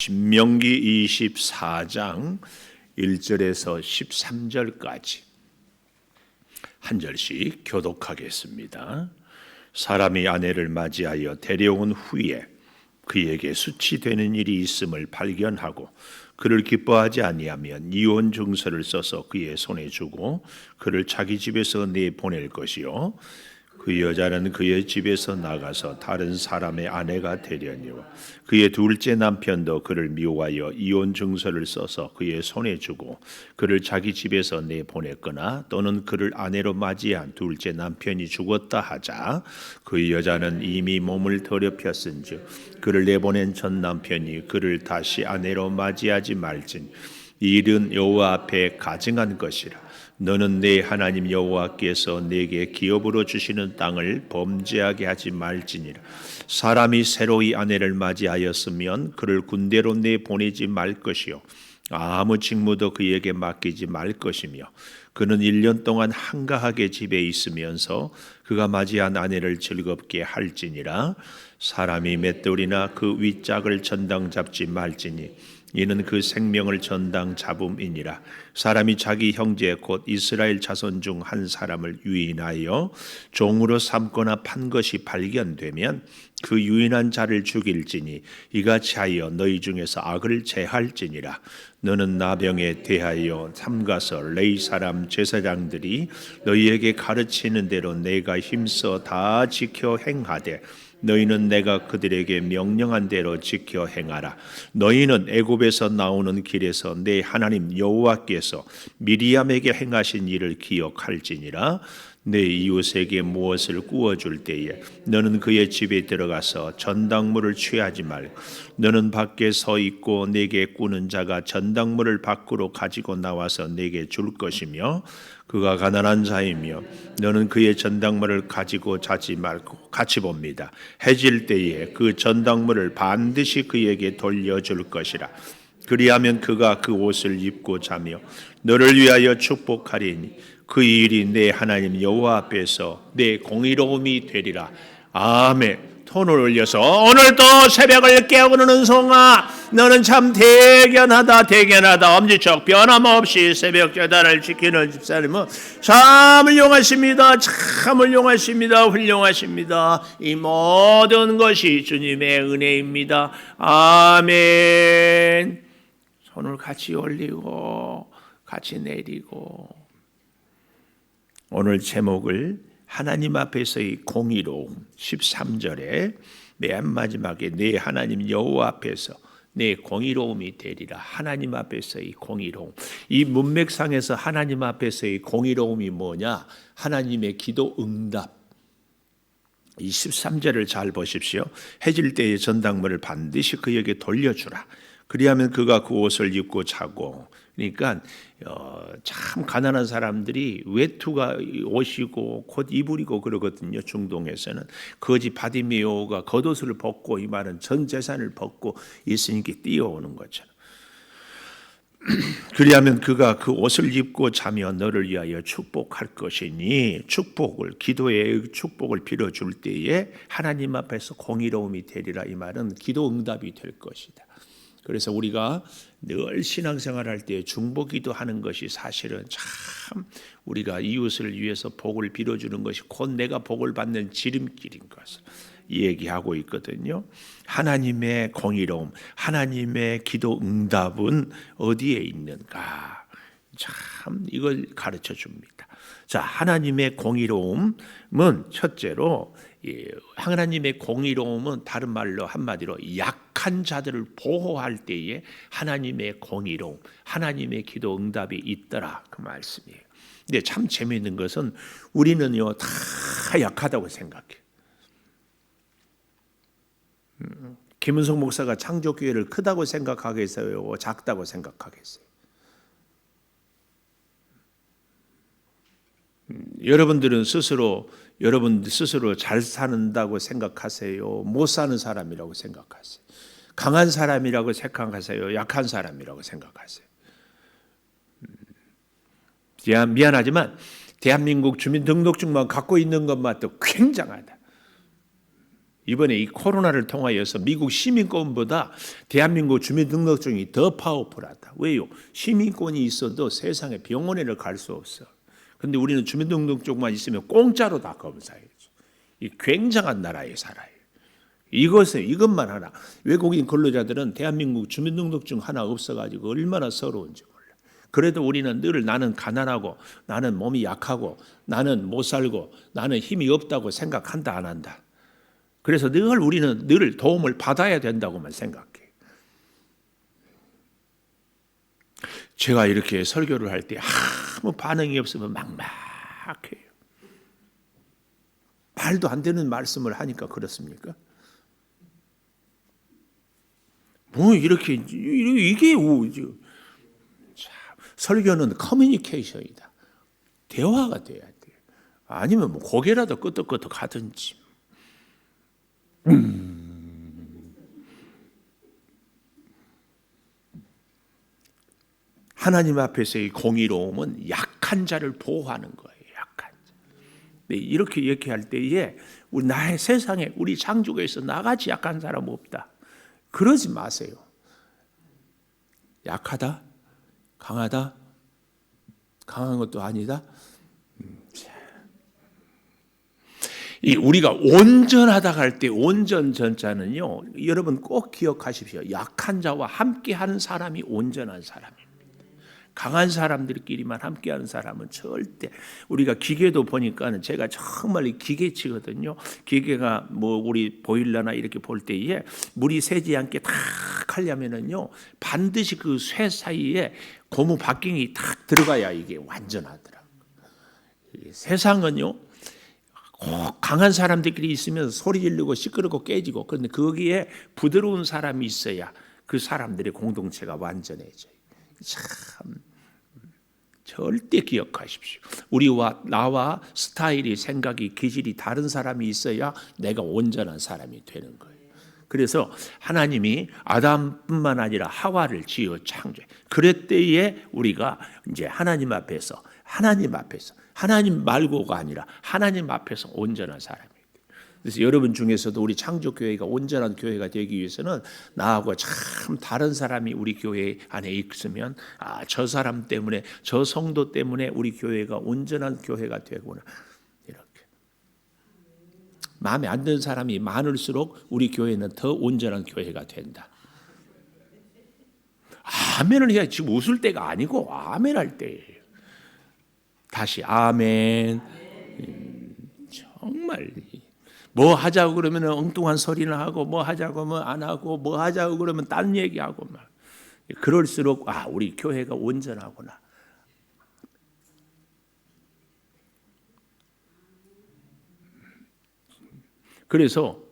신명기 24장 1절에서 13절까지 한 절씩 교독하겠습니다. 사람이 아내를 맞이하여 데려온 후에 그에게 수치되는 일이 있음을 발견하고 그를 기뻐하지 아니하면 이혼 증서를 써서 그의 손에 주고 그를 자기 집에서 내보낼 것이요 그 여자는 그의 집에서 나가서 다른 사람의 아내가 되려니와 그의 둘째 남편도 그를 미워하여 이혼 증서를 써서 그의 손에 주고 그를 자기 집에서 내보냈거나 또는 그를 아내로 맞이한 둘째 남편이 죽었다 하자 그 여자는 이미 몸을 더럽혔은즉 그를 내보낸 전 남편이 그를 다시 아내로 맞이하지 말진 이 일은 여호와 앞에 가증한 것이라. 너는 내 하나님 여호와께서 내게 기업으로 주시는 땅을 범죄하게 하지 말지니라. 사람이 새로이 아내를 맞이하였으면 그를 군대로 내보내지 말 것이요 아무 직무도 그에게 맡기지 말 것이며 그는 1년 동안 한가하게 집에 있으면서 그가 맞이한 아내를 즐겁게 할지니라. 사람이 맷돌이나 그 윗짝을 전당 잡지 말지니 이는 그 생명을 전당 잡음이니라. 사람이 자기 형제 곧 이스라엘 자손 중 한 사람을 유인하여 종으로 삼거나 판 것이 발견되면 그 유인한 자를 죽일지니 이같이 하여 너희 중에서 악을 제할지니라. 너는 나병에 대하여 삼가서 레위 사람 제사장들이 너희에게 가르치는 대로 내가 힘써 다 지켜 행하되 너희는 내가 그들에게 명령한 대로 지켜 행하라. 너희는 애굽에서 나오는 길에서 내 하나님 여호와께서 미리암에게 행하신 일을 기억할지니라. 내 이웃에게 무엇을 구워줄 때에 너는 그의 집에 들어가서 전당물을 취하지 말고 너는 밖에 서 있고 내게 꾸는 자가 전당물을 밖으로 가지고 나와서 내게 줄 것이며 그가 가난한 자이며 너는 그의 전당물을 가지고 자지 말고 같이 봅니다. 해질 때에 그 전당물을 반드시 그에게 돌려줄 것이라. 그리하면 그가 그 옷을 입고 자며 너를 위하여 축복하리니 그 일이 내 하나님 여호와 앞에서 내 공의로움이 되리라. 아멘. 톤을 올려서 오늘도 새벽을 깨우는 은송아 너는 참 대견하다 엄지척 변함없이 새벽 제단을 지키는 집사님은 참 훌륭하십니다. 훌륭하십니다. 이 모든 것이 주님의 은혜입니다. 아멘. 손을 같이 올리고 같이 내리고 오늘 제목을 하나님 앞에서의 공의로움 13절에 맨 마지막에 내 하나님 여호와 앞에서 내 공의로움이 되리라. 하나님 앞에서의 공의로움. 이 문맥상에서 하나님 앞에서의 공의로움이 뭐냐? 하나님의 기도 응답. 이 13절을 잘 보십시오. 해질 때의 전당물을 반드시 그에게 돌려주라. 그리하면 그가 그 옷을 입고 자고. 그러니까 참 가난한 사람들이 외투가 옷이고 곧 이불이고 그러거든요. 중동에서는 거지 바디메오가 겉옷을 벗고 이 말은 전 재산을 벗고 있으니까 뛰어오는 것처럼. 그리하면 그가 그 옷을 입고 자며 너를 위하여 축복할 것이니 축복을 기도의 축복을 빌어줄 때에 하나님 앞에서 공의로움이 되리라. 이 말은 기도 응답이 될 것이다. 그래서 우리가 늘 신앙생활할 때 중보기도 하는 것이 사실은 참 우리가 이웃을 위해서 복을 빌어주는 것이 곧 내가 복을 받는 지름길인 것을 얘기하고 있거든요. 하나님의 공의로움, 하나님의 기도 응답은 어디에 있는가? 참 이걸 가르쳐 줍니다. 자, 하나님의 공의로움은 첫째로 하나님의 공의로움은 다른 말로 한마디로 약한 자들을 보호할 때에 하나님의 공의로움, 하나님의 기도 응답이 있더라 그 말씀이에요. 근데 참 재미있는 것은 우리는요 다 약하다고 생각해요. 김은성 목사가 창조교회를 크다고 생각하겠어요? 작다고 생각하겠어요? 여러분들 스스로 잘 산다고 생각하세요? 못 사는 사람이라고 생각하세요? 강한 사람이라고 생각하세요? 약한 사람이라고 생각하세요? 미안하지만 대한민국 주민등록증만 갖고 있는 것만 또 굉장하다. 이번에 이 코로나를 통하여서 미국 시민권보다 대한민국 주민등록증이 더 파워풀하다. 왜요? 시민권이 있어도 세상에 병원에를 갈 수 없어. 그런데 우리는 주민등록증만 있으면 공짜로 다 검사해줘. 이 굉장한 나라에 살아요. 이것만 하나. 외국인 근로자들은 대한민국 주민등록증 하나 없어가지고 얼마나 서러운지 몰라. 그래도 우리는 늘 나는 가난하고 나는 몸이 약하고 나는 못 살고 나는 힘이 없다고 생각한다 안 한다. 그래서 우리는 늘 도움을 받아야 된다고만 생각해. 제가 이렇게 설교를 할 때 아무 반응이 없으면 막막해요. 말도 안 되는 말씀을 하니까 그렇습니까? 뭐 이렇게 이게 설교는 커뮤니케이션이다. 대화가 돼야 돼. 아니면 뭐 고개라도 끄덕끄덕 하든지. 하나님 앞에서의 공의로움은 약한 자를 보호하는 거예요. 약한 자. 이렇게 얘기할 때에 나의 세상에 우리 창조교에서 나같이 약한 사람 없다. 그러지 마세요. 약하다? 강하다? 강한 것도 아니다? 우리가 온전하다 할 때 온전 전자는요, 여러분 꼭 기억하십시오. 약한 자와 함께하는 사람이 온전한 사람입니다. 강한 사람들끼리만 함께하는 사람은 절대. 우리가 기계도 보니까는 제가 정말 기계치거든요. 기계가 뭐 우리 보일러나 이렇게 볼 때에 물이 새지 않게 탁 하려면은요, 반드시 그 쇠 사이에 고무 바킹이 탁 들어가야 이게 완전하더라고요. 세상은요, 꼭 강한 사람들끼리 있으면 소리 지르고 시끄럽고 깨지고, 그런데 거기에 부드러운 사람이 있어야 그 사람들의 공동체가 완전해져요. 참 절대 기억하십시오. 나와 스타일이, 생각이, 기질이 다른 사람이 있어야 내가 온전한 사람이 되는 거예요. 그래서 하나님이 아담뿐만 아니라 하와를 지어 창조해. 그랬때에 우리가 이제 하나님 앞에서 하나님 말고가 아니라 하나님 앞에서 온전한 사람이에요. 그래서 여러분 중에서도 우리 창조교회가 온전한 교회가 되기 위해서는 나하고 참 다른 사람이 우리 교회 안에 있으면 저 사람 때문에, 저 성도 때문에 우리 교회가 온전한 교회가 되구나. 이렇게 마음에 안 드는 사람이 많을수록 우리 교회는 더 온전한 교회가 된다. 아멘을 해야 지금 웃을 때가 아니고 아멘 할 때예요. 다시 아멘. 정말 뭐 하자고 그러면 엉뚱한 소리는 하고, 뭐 하자고 하면 안 하고, 뭐 하자고 그러면 딴 얘기하고 막. 그럴수록 우리 교회가 온전하구나. 그래서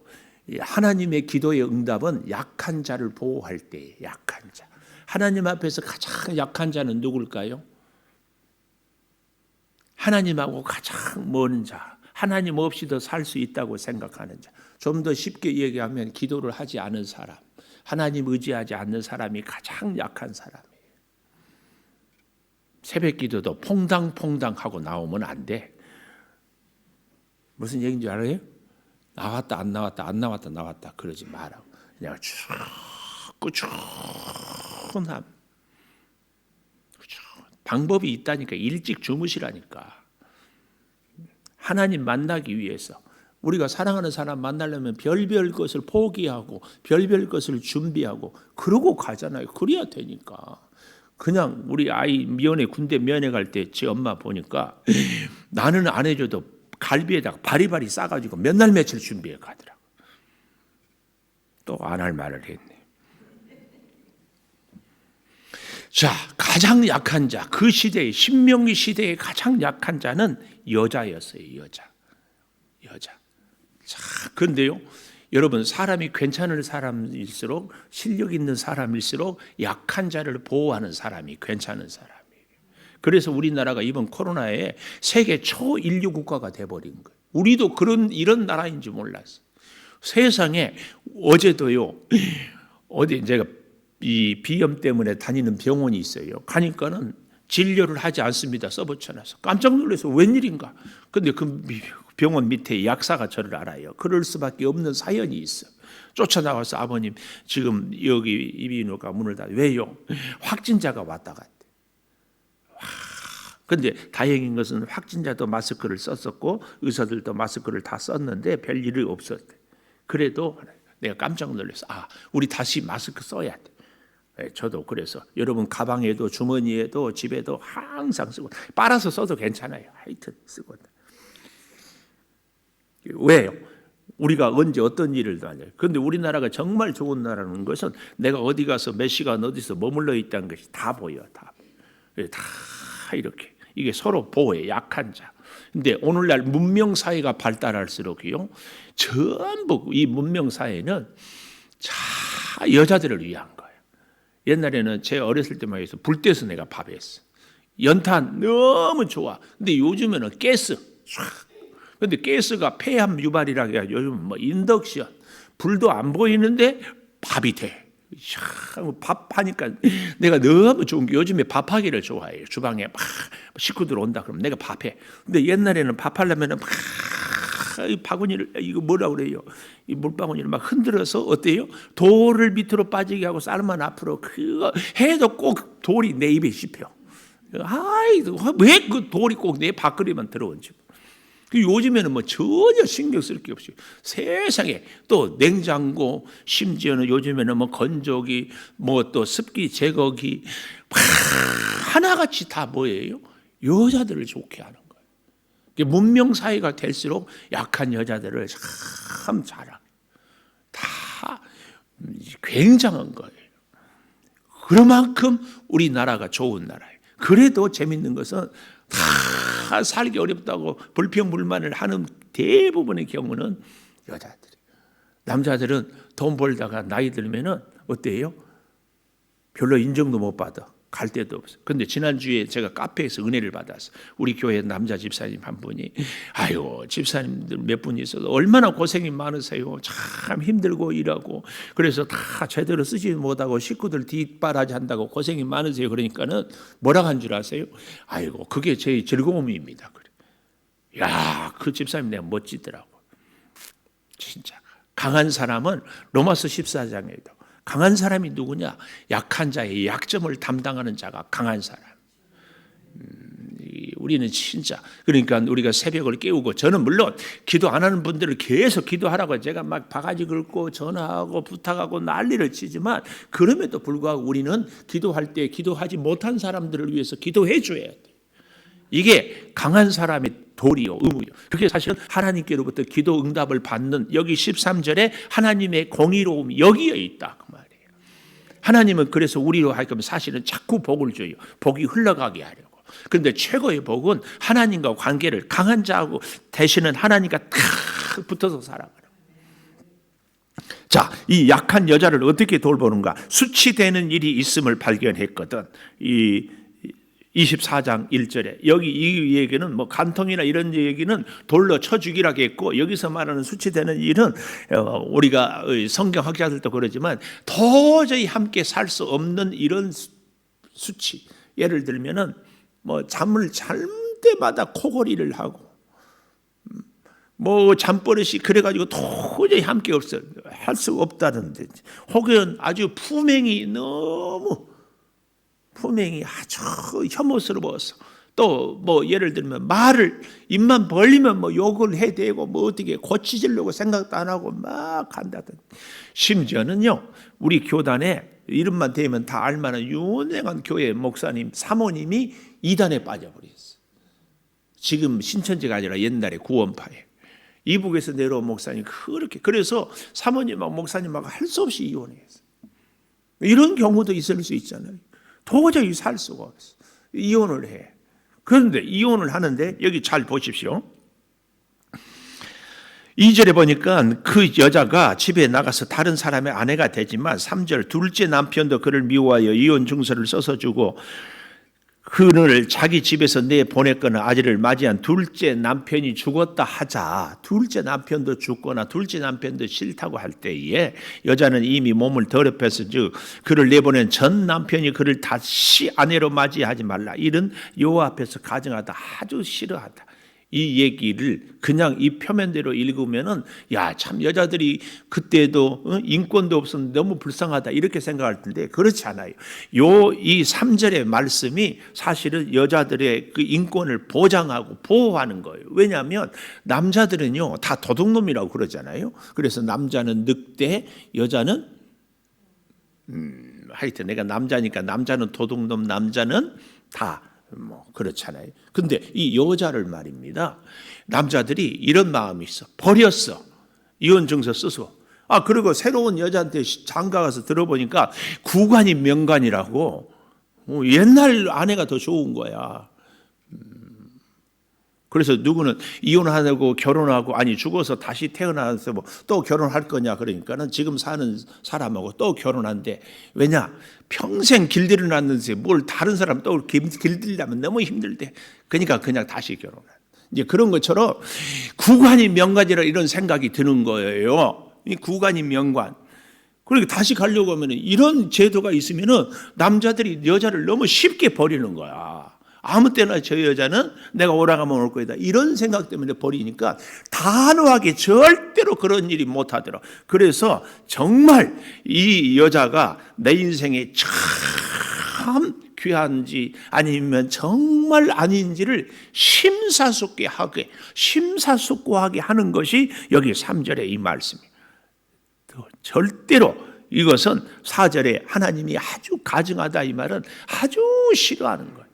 하나님의 기도의 응답은 약한 자를 보호할 때, 약한 자. 하나님 앞에서 가장 약한 자는 누굴까요? 하나님하고 가장 먼 자, 하나님 없이도 살 수 있다고 생각하는 자. 좀 더 쉽게 얘기하면 기도를 하지 않은 사람, 하나님 의지하지 않는 사람이 가장 약한 사람이에요. 새벽 기도도 퐁당퐁당 하고 나오면 안 돼. 무슨 얘기인지 알아요? 나왔다 안 나왔다 안 나왔다 나왔다 그러지 말라고. 그냥 꾸준함. 방법이 있다니까. 일찍 주무시라니까. 하나님 만나기 위해서 우리가 사랑하는 사람 만나려면 별별 것을 포기하고 별별 것을 준비하고 그러고 가잖아요. 그래야 되니까. 그냥 우리 아이 면회, 군대 면회 갈 때 제 엄마 보니까 나는 안 해줘도 갈비에다가 바리바리 싸가지고 몇 날 며칠 준비해 가더라고. 또 안 할 말을 했네. 자, 가장 약한 자, 그 시대의 신명기 시대의 가장 약한 자는 여자였어요. 여자. 자, 그런데요, 여러분, 사람이 괜찮은 사람일수록, 실력 있는 사람일수록 약한 자를 보호하는 사람이 괜찮은 사람이에요. 그래서 우리나라가 이번 코로나에 세계 초인류 국가가 돼버린 거예요. 우리도 이런 나라인지 몰랐어요. 세상에 어제도요, 어디 제가 이 비염 때문에 다니는 병원이 있어요. 가니까는 진료를 하지 않습니다. 써붙여놔서 깜짝 놀라서 웬일인가. 근데 그 병원 밑에 약사가 저를 알아요. 그럴 수밖에 없는 사연이 있어. 쫓아나와서 아버님 지금 여기 이비인후과 문을 닫아. 왜요? 확진자가 왔다 갔대. 그런데 다행인 것은 확진자도 마스크를 썼었고 의사들도 마스크를 다 썼는데 별일이 없었대. 그래도 내가 깜짝 놀랐어. 우리 다시 마스크 써야 돼. 네, 저도 그래서 여러분 가방에도 주머니에도 집에도 항상 쓰고 빨아서 써도 괜찮아요. 하여튼 쓰고. 왜요? 우리가 언제 어떤 일을 다녀요. 그런데 우리나라가 정말 좋은 나라는 것은 내가 어디 가서 몇 시간 어디서 머물러 있다는 것이 다 보여. 다 이렇게. 이게 서로 보호해. 약한 자. 근데 오늘날 문명사회가 발달할수록요, 전부 이 문명사회는 여자들을 위한 거예요. 옛날에는 제 어렸을 때만 해서 불 떼서 내가 밥했어. 연탄 너무 좋아. 근데 요즘에는 가스. 근데 가스가 폐암 유발이라고 해가지고 요즘 뭐 인덕션. 불도 안 보이는데 밥이 돼. 밥 하니까 내가 너무 좋은 게 요즘에 밥하기를 좋아해요. 주방에 막 식구들 온다 그러면 내가 밥해. 근데 옛날에는 밥하려면은 막 이 바구니를 이거 뭐라고 그래요? 이 물바구니를 막 흔들어서 어때요? 돌을 밑으로 빠지게 하고 쌀만 앞으로 그거 해도 꼭 돌이 내 입에 씹혀. 왜 그 돌이 꼭 내 밥그릇만 들어온지. 요즘에는 뭐 전혀 신경 쓸 게 없어요. 세상에 또 냉장고, 심지어는 요즘에는 뭐 건조기, 뭐 또 습기 제거기 하나같이 다 뭐예요? 여자들을 좋게 하는 거예요. 문명 사회가 될수록 약한 여자들을 참 잘하고 다 굉장한 거예요. 그만큼 우리나라가 좋은 나라예요. 그래도 재밌는 것은 다 살기 어렵다고 불평불만을 하는 대부분의 경우는 여자들이. 남자들은 돈 벌다가 나이 들면은 어때요? 별로 인정도 못 받아. 갈 데도 없어. 근데 지난주에 제가 카페에서 은혜를 받았어. 우리 교회 남자 집사님 한 분이 집사님들 몇 분 있어도 얼마나 고생이 많으세요. 참 힘들고 일하고 그래서 다 제대로 쓰지 못하고 식구들 뒷바라지 한다고 고생이 많으세요. 그러니까는 뭐라고 한 줄 아세요? 그게 제 즐거움입니다. 그래. 야, 그 집사님 내가 멋지더라고. 진짜 강한 사람은 로마서 14장에도 강한 사람이 누구냐? 약한 자의 약점을 담당하는 자가 강한 사람. 우리는 진짜 그러니까 우리가 새벽을 깨우고 저는 물론 기도 안 하는 분들을 계속 기도하라고 제가 막 바가지 긁고 전화하고 부탁하고 난리를 치지만 그럼에도 불구하고 우리는 기도할 때 기도하지 못한 사람들을 위해서 기도해 줘야 돼. 이게 강한 사람의 도리요, 의무요. 그게 사실은 하나님께로부터 기도 응답을 받는 여기 13절에 하나님의 공의로움이 여기에 있다 그 말이에요. 하나님은 그래서 우리로 하여금 사실은 자꾸 복을 줘요. 복이 흘러가게 하려고. 그런데 최고의 복은 하나님과 관계를 강한 자하고 대신은 하나님과 탁 붙어서 살아가는. 자, 이 약한 여자를 어떻게 돌보는가? 수치되는 일이 있음을 발견했거든. 이 24장 1절에 여기 이 얘기는 뭐 간통이나 이런 얘기는 돌로 쳐 죽이라겠고 여기서 말하는 수치되는 일은 우리가 성경학자들도 그러지만 도저히 함께 살 수 없는 이런 수치. 예를 들면은 뭐 잠을 잘 때마다 코골이를 하고 뭐 잠버릇이 그래가지고 도저히 함께 없어 할 수 없다든지 혹은 아주 품행이 아주 혐오스러워서 또 뭐 예를 들면 말을 입만 벌리면 뭐 욕을 해대고 뭐 어떻게 고치려고 생각도 안 하고 막 한다든지 심지어는요 우리 교단에 이름만 대면 다 알만한 유명한 교회 목사님 사모님이 이단에 빠져버렸어요. 지금 신천지가 아니라 옛날에 구원파에 이북에서 내려온 목사님 그렇게 그래서 사모님하고 목사님하고 할 수 없이 이혼했어요. 이런 경우도 있을 수 있잖아요. 도저히 살 수가 없어. 이혼을 해. 그런데 이혼을 하는데 여기 잘 보십시오. 2절에 보니까 그 여자가 집에 나가서 다른 사람의 아내가 되지만 3절 둘째 남편도 그를 미워하여 이혼 증서를 써서 주고 그를 자기 집에서 내보냈거나 아들을 맞이한 둘째 남편이 죽었다 하자 둘째 남편도 죽거나 둘째 남편도 싫다고 할 때에 여자는 이미 몸을 더럽혀서 즉 그를 내보낸 전 남편이 그를 다시 아내로 맞이하지 말라 이런 여호와 앞에서 가정하다 아주 싫어하다 이 얘기를 그냥 이 표면대로 읽으면은 야, 참 여자들이 그때도 인권도 없었는데 너무 불쌍하다 이렇게 생각할 텐데 그렇지 않아요. 이 3절의 말씀이 사실은 여자들의 그 인권을 보장하고 보호하는 거예요. 왜냐하면 남자들은요 다 도둑놈이라고 그러잖아요. 그래서 남자는 늑대, 여자는 하여튼 내가 남자니까 남자는 도둑놈, 남자는 다 그렇잖아요. 근데 이 여자를 말입니다. 남자들이 이런 마음이 있어. 버렸어. 이혼 증서 써서. 그리고 새로운 여자한테 장가 가서 들어보니까 구관이 명관이라고. 옛날 아내가 더 좋은 거야. 그래서 누구는 이혼하고 결혼하고 죽어서 다시 태어나서 또 결혼할 거냐 그러니까는 지금 사는 사람하고 또 결혼한대. 왜냐? 평생 길들여놨는데 뭘 다른 사람 또 길들이려면 너무 힘들대. 그러니까 그냥 다시 결혼한. 이제 그런 것처럼 구관이 명관이라 이런 생각이 드는 거예요. 이 구관이 명관. 그러니까 다시 가려고 하면 이런 제도가 있으면은 남자들이 여자를 너무 쉽게 버리는 거야. 아무 때나 저 여자는 내가 오라가면 올 거다. 이런 생각 때문에 버리니까 단호하게 절대로 그런 일이 못하더라. 그래서 정말 이 여자가 내 인생에 참 귀한지 아니면 정말 아닌지를 심사숙고하게 하는 것이 여기 3절의 이 말씀이에요. 절대로 이것은 4절에 하나님이 아주 가증하다 이 말은 아주 싫어하는 거예요.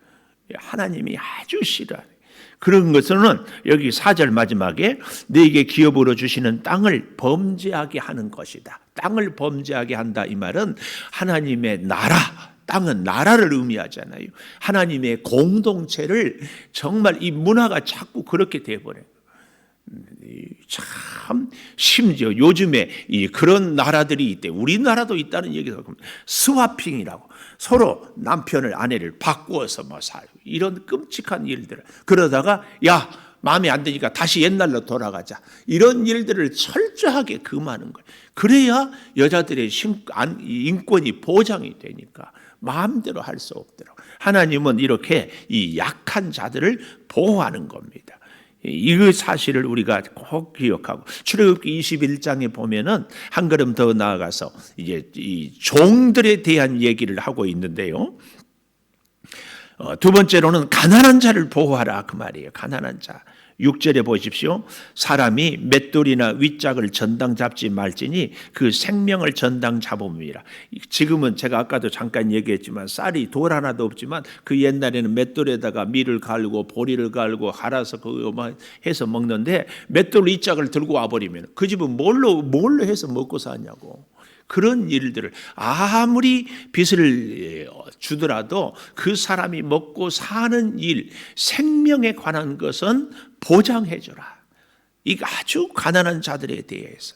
하나님이 아주 싫어하는 그런 것은 여기 4절 마지막에 너에게 기업으로 주시는 땅을 범죄하게 하는 것이다. 땅을 범죄하게 한다 이 말은 하나님의 나라, 땅은 나라를 의미하잖아요. 하나님의 공동체를 정말 이 문화가 자꾸 그렇게 돼버려요. 참 심지어 요즘에 그런 나라들이 있대. 우리나라도 있다는 얘기가 스와핑이라고 서로 남편을 아내를 바꾸어서 살고 이런 끔찍한 일들을 그러다가 야 마음에 안 드니까 다시 옛날로 돌아가자 이런 일들을 철저하게 금하는 거예요. 그래야 여자들의 인권이 보장이 되니까 마음대로 할 수 없더라고. 하나님은 이렇게 이 약한 자들을 보호하는 겁니다. 이 사실을 우리가 꼭 기억하고 출애굽기 21장에 보면은 한 걸음 더 나아가서 이제 이 종들에 대한 얘기를 하고 있는데요. 두 번째로는 가난한 자를 보호하라 그 말이에요. 가난한 자. 6절에 보십시오. 사람이 맷돌이나 윗짝을 전당 잡지 말지니 그 생명을 전당 잡음이라. 지금은 제가 아까도 잠깐 얘기했지만 쌀이 돌 하나도 없지만 그 옛날에는 맷돌에다가 밀을 갈고 보리를 갈고 갈아서 그거 해서 먹는데 맷돌 윗짝을 들고 와버리면 그 집은 뭘로 해서 먹고 사냐고. 그런 일들을 아무리 빚을 주더라도 그 사람이 먹고 사는 일, 생명에 관한 것은 보장해줘라. 이거 아주 가난한 자들에 대해서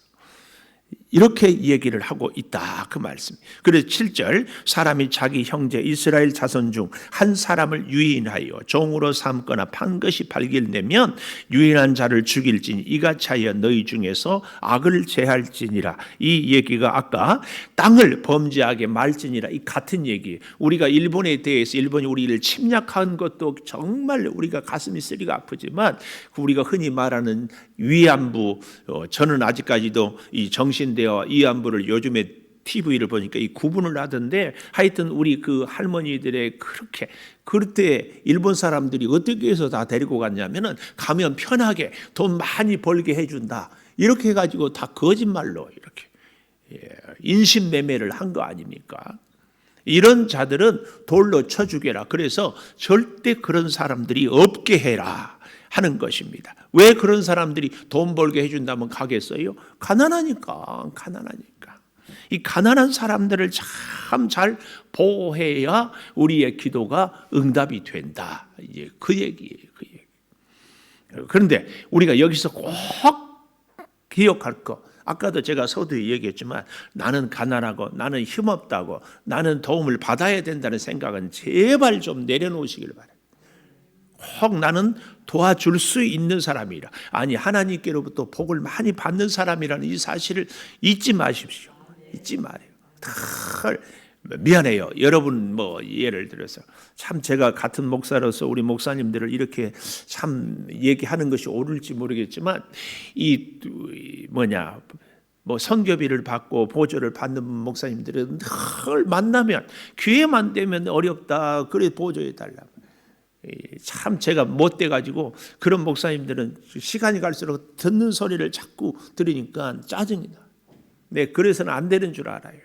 이렇게 얘기를 하고 있다 그 말씀. 그래서 7절 사람이 자기 형제 이스라엘 자손 중 한 사람을 유인하여 종으로 삼거나 판 것이 발견되면 유인한 자를 죽일지니 이같이 하여 너희 중에서 악을 제할지니라. 이 얘기가 아까 땅을 범죄하게 말지니라 이 같은 얘기예요. 우리가 일본에 대해서 일본이 우리를 침략한 것도 정말 우리가 가슴이 쓰리가 아프지만 우리가 흔히 말하는 위안부 저는 아직까지도 이 정신대와 위안부를 요즘에 TV를 보니까 이 구분을 하던데 하여튼 우리 그 할머니들의 그때 일본 사람들이 어떻게 해서 다 데리고 갔냐면은 가면 편하게 돈 많이 벌게 해준다 이렇게 해가지고 다 거짓말로 이렇게 인신매매를 한 거 아닙니까? 이런 자들은 돌로 쳐 죽여라. 그래서 절대 그런 사람들이 없게 해라 하는 것입니다. 왜 그런 사람들이 돈 벌게 해준다면 가겠어요? 가난하니까. 이 가난한 사람들을 참 잘 보호해야 우리의 기도가 응답이 된다. 이제 그 얘기예요. 그런데 우리가 여기서 꼭 기억할 거. 아까도 제가 서두에 얘기했지만 나는 가난하고 나는 힘없다고 나는 도움을 받아야 된다는 생각은 제발 좀 내려놓으시길 바랍니다. 꼭 나는 도와줄 수 있는 사람이라. 아니 하나님께로부터 복을 많이 받는 사람이라는 이 사실을 잊지 마십시오. 잊지 말아요. 미안해요. 여러분 예를 들어서 참 제가 같은 목사로서 우리 목사님들을 이렇게 참 얘기하는 것이 옳을지 모르겠지만 선교비를 받고 보조를 받는 목사님들은 늘 만나면 기회만 되면 어렵다. 그래 보조해 달라. 참 제가 못돼 가지고 그런 목사님들은 시간이 갈수록 듣는 소리를 자꾸 들으니까 짜증이 나. 네, 그래서는 안 되는 줄 알아요.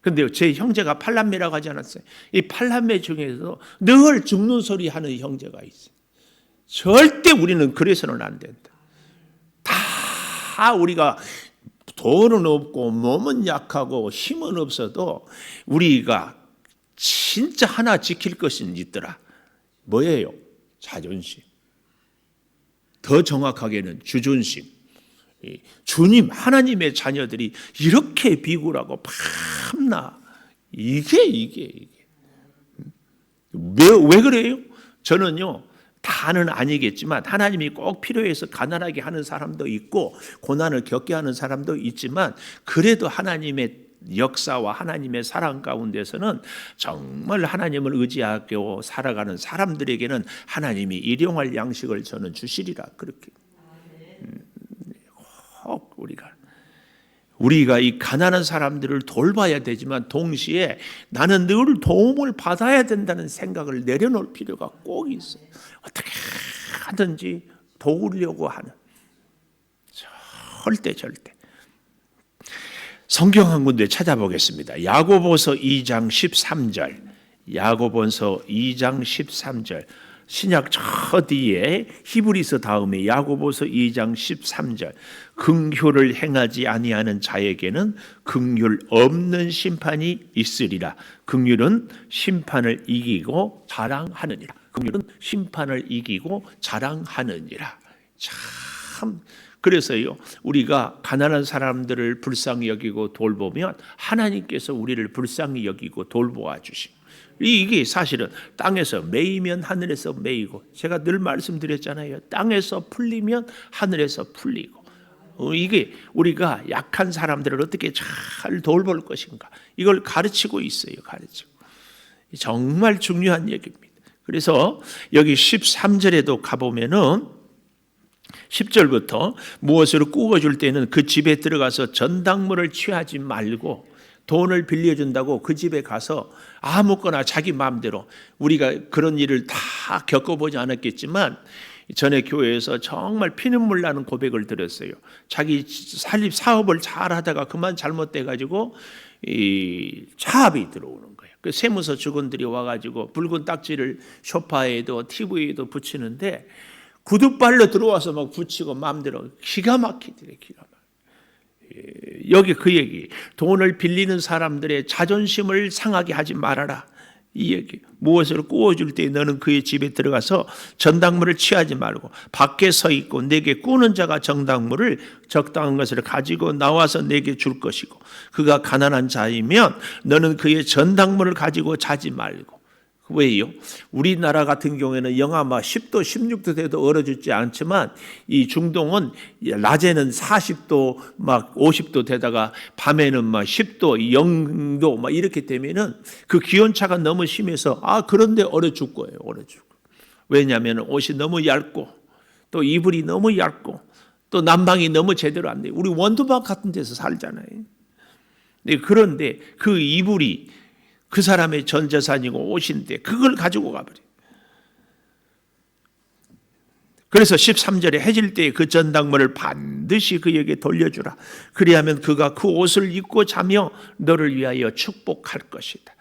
근데 제 형제가 팔남매라고 하지 않았어요. 이 팔남매 중에서 늘 죽는 소리 하는 형제가 있어요. 절대 우리는 그래서는 안 된다. 다 우리가 돈은 없고 몸은 약하고 힘은 없어도 우리가 진짜 하나 지킬 것은 있더라. 뭐예요? 자존심. 더 정확하게는 주존심. 주님 하나님의 자녀들이 이렇게 비굴하고 밤낮 이게 왜 그래요? 저는요 다는 아니겠지만 하나님이 꼭 필요해서 가난하게 하는 사람도 있고 고난을 겪게 하는 사람도 있지만 그래도 하나님의 역사와 하나님의 사랑 가운데서는 정말 하나님을 의지하고 살아가는 사람들에게는 하나님이 일용할 양식을 저는 주시리라 그렇게 꼭 우리가 이 가난한 사람들을 돌봐야 되지만 동시에 나는 늘 도움을 받아야 된다는 생각을 내려놓을 필요가 꼭 있어요. 어떻게 하든지 도우려고 하는 절대 성경 한 군데 찾아보겠습니다. 야고보서 2장 13절 야고보서 2장 13절 신약 저 뒤에 히브리서 다음에 야고보서 2장 13절 긍휼을 행하지 아니하는 자에게는 긍휼 없는 심판이 있으리라. 긍휼은 심판을 이기고 자랑하느니라. 긍휼은 심판을 이기고 자랑하느니라. 참 그래서요 우리가 가난한 사람들을 불쌍히 여기고 돌보면 하나님께서 우리를 불쌍히 여기고 돌보아 주십니다. 이게 사실은 땅에서 매이면 하늘에서 매이고 제가 늘 말씀드렸잖아요. 땅에서 풀리면 하늘에서 풀리고 이게 우리가 약한 사람들을 어떻게 잘 돌볼 것인가 이걸 가르치고 있어요. 가르치고 정말 중요한 얘기입니다. 그래서 여기 13절에도 가보면은 10절부터 무엇으로 꾸어줄 때는 그 집에 들어가서 전당물을 취하지 말고 돈을 빌려준다고 그 집에 가서 아무거나 자기 마음대로 우리가 그런 일을 다 겪어보지 않았겠지만 전에 교회에서 정말 피눈물 나는 고백을 들었어요. 자기 살림 사업을 잘 하다가 그만 잘못돼가지고 이 차압이 들어오는 거예요. 그 세무서 직원들이 와가지고 붉은 딱지를 소파에도 TV에도 붙이는데 구두발로 들어와서 막 붙이고 마음대로 기가 막히더래. 기가 막히더래. 여기 그 얘기 돈을 빌리는 사람들의 자존심을 상하게 하지 말아라 이 얘기. 무엇을 꾸어줄 때 너는 그의 집에 들어가서 전당물을 취하지 말고 밖에 서 있고 내게 꾸는 자가 정당물을 적당한 것을 가지고 나와서 내게 줄 것이고 그가 가난한 자이면 너는 그의 전당물을 가지고 자지 말고. 왜요? 우리나라 같은 경우에는 영하 10도 16도 돼도 얼어 죽지 않지만 이 중동은 낮에는 40도 50도 되다가 밤에는 10도 0도 이렇게 되면은 그 기온차가 너무 심해서 그런데 얼어 죽을 거예요. 얼어 죽고. 왜냐하면 옷이 너무 얇고 또 이불이 너무 얇고 또 난방이 너무 제대로 안 돼요. 우리 원두막 같은 데서 살잖아요. 그런데 그 이불이 그 사람의 전 재산이고 옷인데 그걸 가지고 가버려요. 그래서 13절에 해질 때에 그 전당물을 반드시 그에게 돌려주라. 그리하면 그가 그 옷을 입고 자며 너를 위하여 축복할 것이다.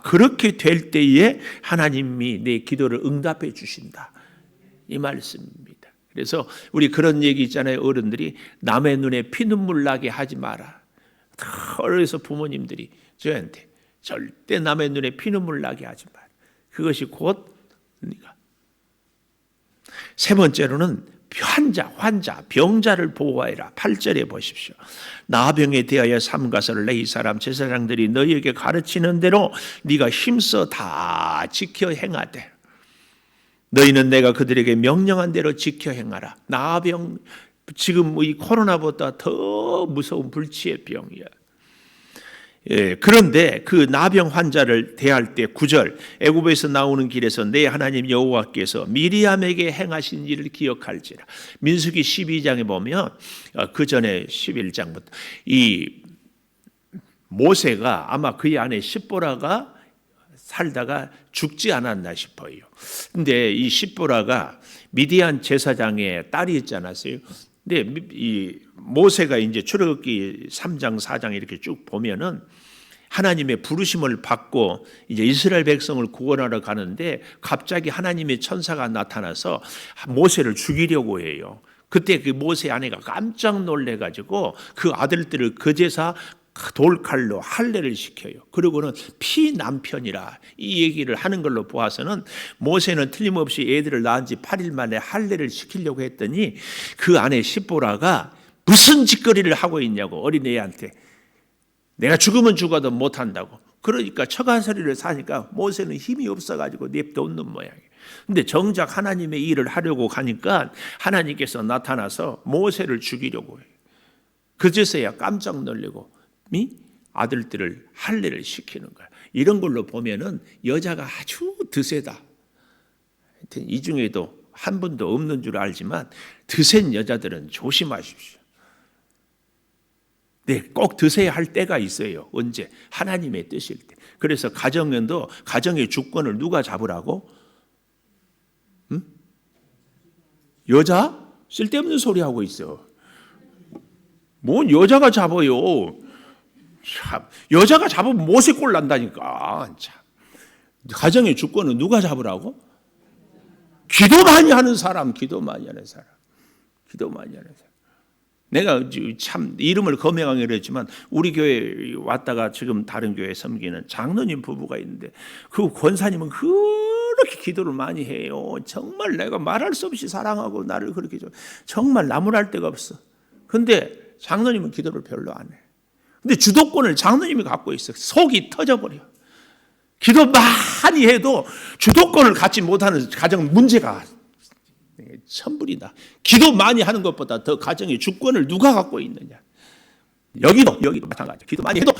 그렇게 될 때에 하나님이 내 기도를 응답해 주신다. 이 말씀입니다. 그래서 우리 그런 얘기 있잖아요. 어른들이 남의 눈에 피눈물 나게 하지 마라. 그래서 부모님들이 저한테 절대 남의 눈에 피눈물 나게 하지 마라. 그것이 곧 네가. 세 번째로는 환자, 병자를 보호하여라. 8절에 보십시오. 나병에 대하여 삼가서를 내 이 사람 제사장들이 너희에게 가르치는 대로 네가 힘써 다 지켜 행하되 너희는 내가 그들에게 명령한 대로 지켜 행하라. 나병 지금 이 코로나보다 더 무서운 불치의 병이야. 예, 그런데 그 나병 환자를 대할 때 9절 애굽에서 나오는 길에서 내 하나님 여호와께서 미리암에게 행하신 일을 기억할지라. 민수기 12장에 보면 그 전에 11장부터 이 모세가 아마 그의 아내 십보라가 살다가 죽지 않았나 싶어요. 근데 이 십보라가 미디안 제사장의 딸이 있지 않았어요? 근데 이 모세가 이제 출애굽기 3장 4장 이렇게 쭉 보면은 하나님의 부르심을 받고 이제 이스라엘 백성을 구원하러 가는데 갑자기 하나님의 천사가 나타나서 모세를 죽이려고 해요. 그때 그 모세 아내가 깜짝 놀래 가지고 그 아들들을 그 제사 돌칼로 할례를 시켜요. 그리고는 피남편이라 이 얘기를 하는 걸로 보아서는 모세는 틀림없이 애들을 낳은 지 8일 만에 할례를 시키려고 했더니 그 아내 십보라가 무슨 짓거리를 하고 있냐고, 어린애한테. 내가 죽으면 죽어도 못한다고. 그러니까 처가서리를 사니까 모세는 힘이 없어가지고 냅둬놓는 모양이에요. 근데 정작 하나님의 일을 하려고 가니까 하나님께서 나타나서 모세를 죽이려고 해요. 그제서야 깜짝 놀래고 아들들을 할례를 시키는 거야. 이런 걸로 보면은 여자가 아주 드세다. 하여튼 이 중에도 한 분도 없는 줄 알지만 드센 여자들은 조심하십시오. 네, 꼭 드세야 할 때가 있어요. 언제? 하나님의 뜻일 때. 그래서 가정에도 가정의 주권을 누가 잡으라고? 여자? 쓸데없는 소리 하고 있어. 뭔 여자가 잡아요? 참, 여자가 잡으면 모세 꼴 난다니까. 참. 가정의 주권은 누가 잡으라고? 기도 많이 하는 사람, 기도 많이 하는 사람. 내가 참 이름을 거명하기로 했지만 우리 교회 왔다가 지금 다른 교회 섬기는 장로님 부부가 있는데 그 권사님은 그렇게 기도를 많이 해요. 정말 내가 말할 수 없이 사랑하고 나를 그렇게 정말 나무랄 데가 없어. 근데 장로님은 기도를 별로 안 해. 근데 주도권을 장로님이 갖고 있어. 속이 터져버려. 기도 많이 해도 주도권을 갖지 못하는 가정 문제가 천불이다. 기도 많이 하는 것보다 더 가정의 주권을 누가 갖고 있느냐. 여기도 마찬가지. 기도 많이 해도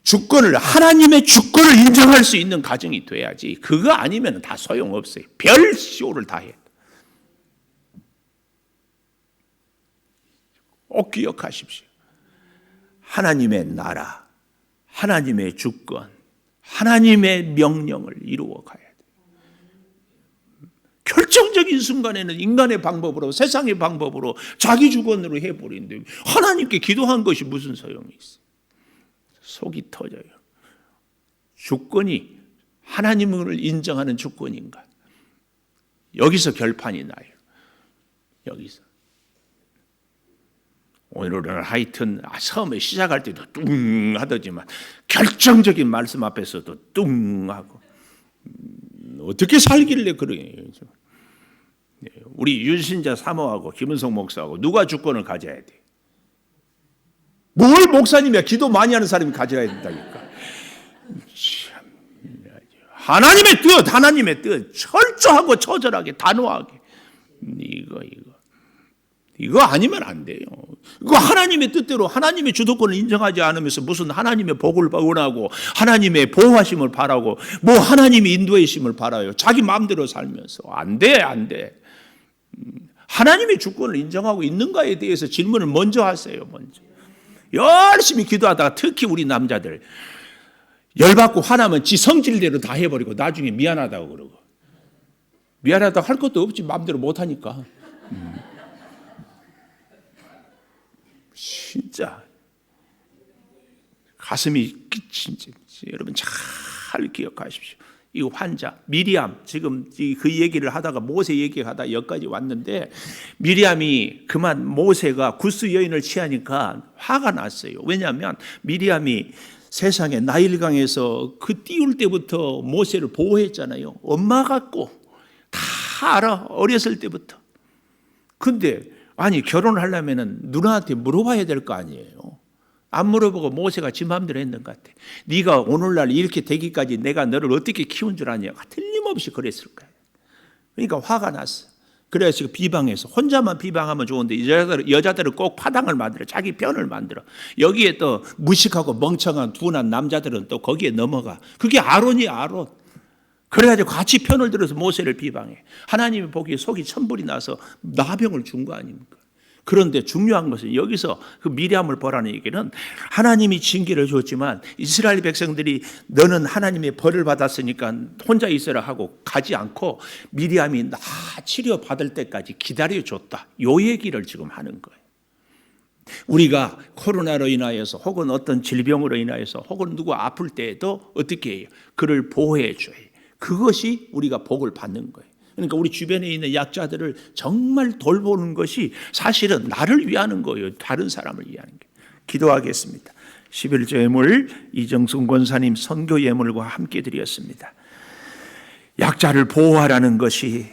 주권을, 하나님의 주권을 인정할 수 있는 가정이 돼야지. 그거 아니면 다 소용없어요. 별 쇼를 다 해. 꼭 기억하십시오. 하나님의 나라, 하나님의 주권, 하나님의 명령을 이루어 가야 돼요. 결정적인 순간에는 인간의 방법으로, 세상의 방법으로, 자기 주권으로 해버리는데 하나님께 기도한 것이 무슨 소용이 있어요? 속이 터져요. 주권이 하나님을 인정하는 주권인가? 여기서 결판이 나요. 여기서. 오늘은 하여튼 처음에 시작할 때도 뚱 하더지만 결정적인 말씀 앞에서도 뚱 하고 어떻게 살길래 그러냐. 우리 윤신자 사모하고 김은성 목사하고 누가 주권을 가져야 돼? 뭘 목사님이야? 기도 많이 하는 사람이 가져야 된다니까. 하나님의 뜻 철저하고 처절하게 단호하게 이거 아니면 안 돼요. 이거 하나님의 뜻대로 하나님의 주도권을 인정하지 않으면서 무슨 하나님의 복을 원하고 하나님의 보호하심을 바라고 뭐 하나님의 인도하심을 바라요. 자기 마음대로 살면서 안 돼. 하나님의 주권을 인정하고 있는가에 대해서 질문을 먼저 하세요. 먼저. 열심히 기도하다가 특히 우리 남자들 열받고 화나면 지 성질대로 다 해버리고 나중에 미안하다고 그러고 미안하다고 할 것도 없지. 마음대로 못하니까. 진짜 가슴이 진짜 여러분 잘 기억하십시오. 이 환자 미리암 지금 그 얘기를 하다가 모세 얘기하다 여기까지 왔는데 미리암이 그만 모세가 구스 여인을 취하니까 화가 났어요. 왜냐하면 미리암이 세상에 나일강에서 그 띄울 때부터 모세를 보호했잖아요. 엄마 같고 다 알아. 어렸을 때부터. 근데 아니 결혼을 하려면 누나한테 물어봐야 될 거 아니에요. 안 물어보고 모세가 지 마음대로 했는 것 같아. 네가 오늘날 이렇게 되기까지 내가 너를 어떻게 키운 줄 아냐. 틀림없이 그랬을 거야. 그러니까 화가 났어. 그래서 비방해서 혼자만 비방하면 좋은데 여자들은 꼭 파당을 만들어 자기 편을 만들어. 여기에 또 무식하고 멍청한 둔한 남자들은 또 거기에 넘어가. 그게 아론이 아론. 그래가지고 같이 편을 들어서 모세를 비방해. 하나님이 보기에 속이 천불이 나서 나병을 준 거 아닙니까? 그런데 중요한 것은 여기서 그 미리암을 보라는 얘기는 하나님이 징계를 줬지만 이스라엘 백성들이 너는 하나님의 벌을 받았으니까 혼자 있어라 하고 가지 않고 미리암이 다 치료받을 때까지 기다려줬다. 요 얘기를 지금 하는 거예요. 우리가 코로나로 인하여서 혹은 어떤 질병으로 인하여서 혹은 누구 아플 때에도 어떻게 해요? 그를 보호해 줘요. 그것이 우리가 복을 받는 거예요. 그러니까 우리 주변에 있는 약자들을 정말 돌보는 것이 사실은 나를 위하는 거예요. 다른 사람을 위하는 게. 기도하겠습니다. 11조 예물 이정순 권사님 선교 예물과 함께 드렸습니다. 약자를 보호하라는 것이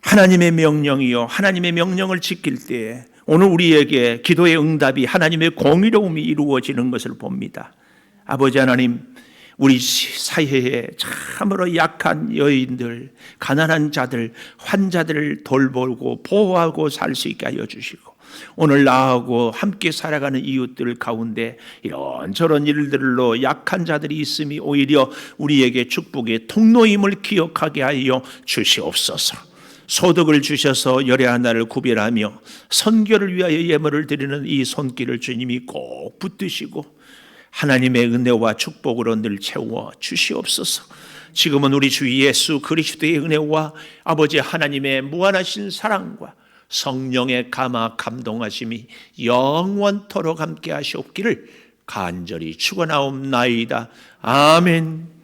하나님의 명령이요. 하나님의 명령을 지킬 때 오늘 우리에게 기도의 응답이 하나님의 공의로움이 이루어지는 것을 봅니다. 아버지 하나님, 우리 사회에 참으로 약한 여인들, 가난한 자들, 환자들을 돌보고 보호하고 살 수 있게 하여 주시고 오늘 나하고 함께 살아가는 이웃들 가운데 이런저런 일들로 약한 자들이 있음이 오히려 우리에게 축복의 통로임을 기억하게 하여 주시옵소서. 소득을 주셔서 열의 하나를 구별하며 선교를 위하여 예물을 드리는 이 손길을 주님이 꼭 붙드시고 하나님의 은혜와 축복으로 늘 채워 주시옵소서. 지금은 우리 주 예수 그리스도의 은혜와 아버지 하나님의 무한하신 사랑과 성령의 감화 감동하심이 영원토록 함께 하시옵기를 간절히 축원하옵나이다. 아멘.